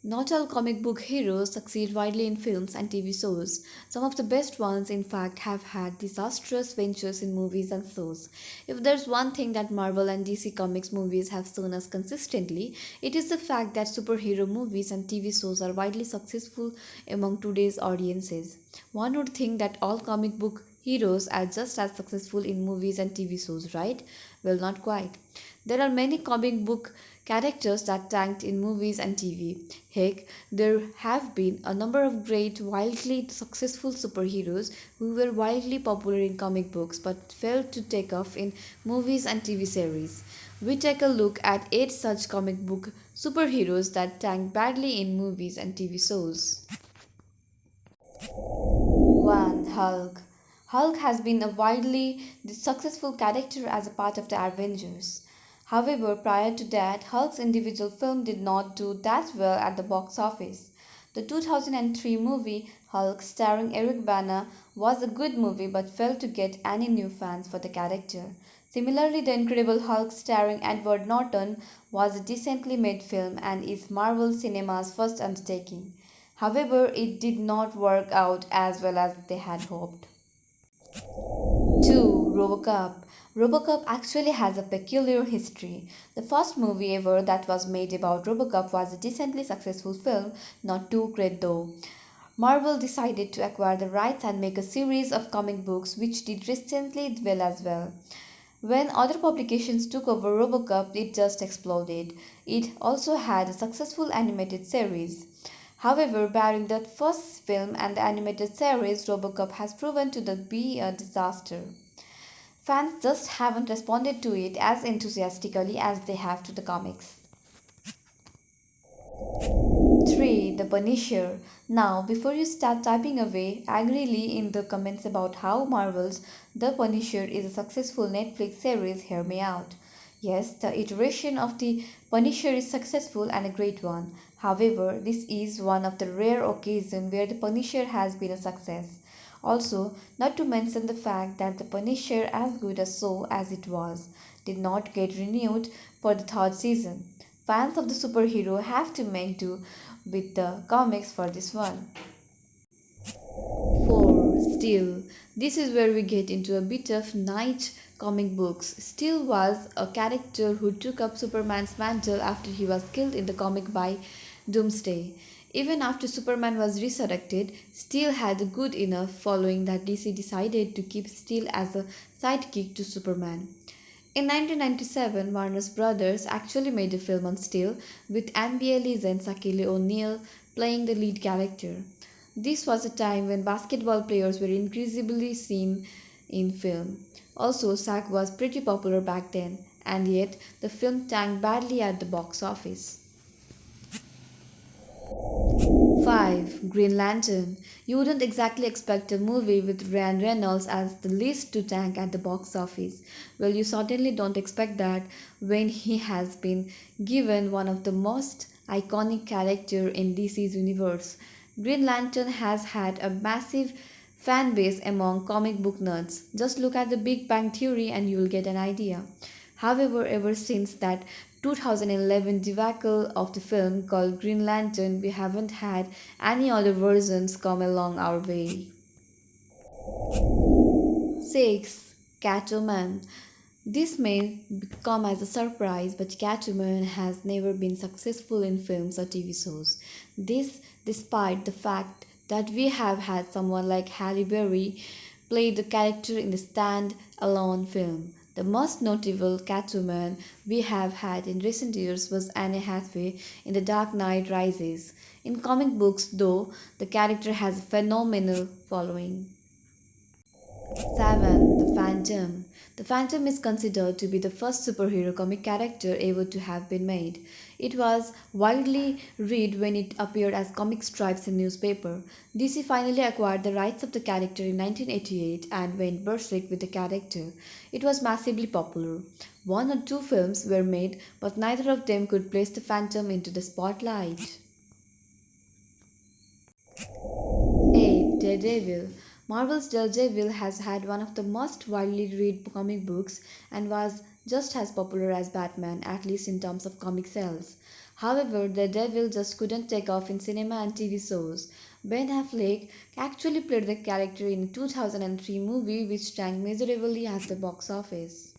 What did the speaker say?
Not all comic book heroes succeed widely in films and TV shows. Some of the best ones, in fact, have had disastrous ventures in movies and shows. If there's one thing that Marvel and DC Comics movies have shown us consistently, it is the fact that superhero movies and TV shows are widely successful among today's audiences. One would think that all comic book heroes are just as successful in movies and TV shows, right? Well, not quite. There are many comic book characters that tanked in movies and TV. Heck, there have been a number of great, wildly successful superheroes who were wildly popular in comic books but failed to take off in movies and TV series. We take a look at 8 such comic book superheroes that tanked badly in movies and TV shows. 1. Hulk. Hulk has been a widely successful character as a part of the Avengers. However, prior to that, Hulk's individual film did not do that well at the box office. The 2003 movie Hulk, starring Eric Bana, was a good movie but failed to get any new fans for the character. Similarly, The Incredible Hulk, starring Edward Norton, was a decently made film and is Marvel Cinema's first undertaking. However, it did not work out as well as they had hoped. 2. Robocop. Robocop actually has a peculiar history. The first movie ever that was made about Robocop was a decently successful film, not too great though. Marvel decided to acquire the rights and make a series of comic books which did decently well as well. When other publications took over Robocop, it just exploded. It also had a successful animated series. However, barring that first film and the animated series, Robocop has proven to be a disaster. Fans just haven't responded to it as enthusiastically as they have to the comics. 3. The Punisher. Now, before you start typing away angrily in the comments about how Marvel's The Punisher is a successful Netflix series, hear me out. Yes, the iteration of The Punisher is successful and a great one. However, this is one of the rare occasions where The Punisher has been a success. Also, not to mention the fact that The Punisher, as good a show as it was, did not get renewed for the third season. Fans of the superhero have to make do with the comics for this one. 4. Steel. This is where we get into a bit of niche comic books. Steel was a character who took up Superman's mantle after he was killed in the comic by Doomsday. Even after Superman was resurrected, Steel had a good enough following that DC decided to keep Steel as a sidekick to Superman. In 1997, Warner Brothers actually made a film on Steel with NBA legend Shaquille O'Neal playing the lead character. This was a time when basketball players were increasingly seen in film. Also, Shaq was pretty popular back then, and yet the film tanked badly at the box office. 5. Green Lantern. You wouldn't exactly expect a movie with Ryan Reynolds as the least to tank at the box office. Well, you certainly don't expect that when he has been given one of the most iconic character in DC's universe. Green Lantern has had a massive fan base among comic book nerds. Just look at the Big Bang Theory and you'll get an idea. However, ever since that 2011 debacle of the film called Green Lantern, we haven't had any other versions come along our way. 6. Catwoman. This may come as a surprise, but Catwoman has never been successful in films or TV shows. This despite the fact that we have had someone like Halle Berry play the character in the stand-alone film. The most notable Catwoman we have had in recent years was Anne Hathaway in The Dark Knight Rises. In comic books, though, the character has a phenomenal following. 7. The Phantom. The Phantom is considered to be the first superhero comic character ever to have been made. It was widely read when it appeared as comic strips in newspaper. DC finally acquired the rights of the character in 1988 and went berserk with the character. It was massively popular. One or two films were made, but neither of them could place the Phantom into the spotlight. 8. Daredevil. Marvel's Daredevil has had one of the most widely read comic books and was just as popular as Batman, at least in terms of comic sales. However, the Devil just couldn't take off in cinema and TV shows. Ben Affleck actually played the character in a 2003 movie which tanked miserably at the box office.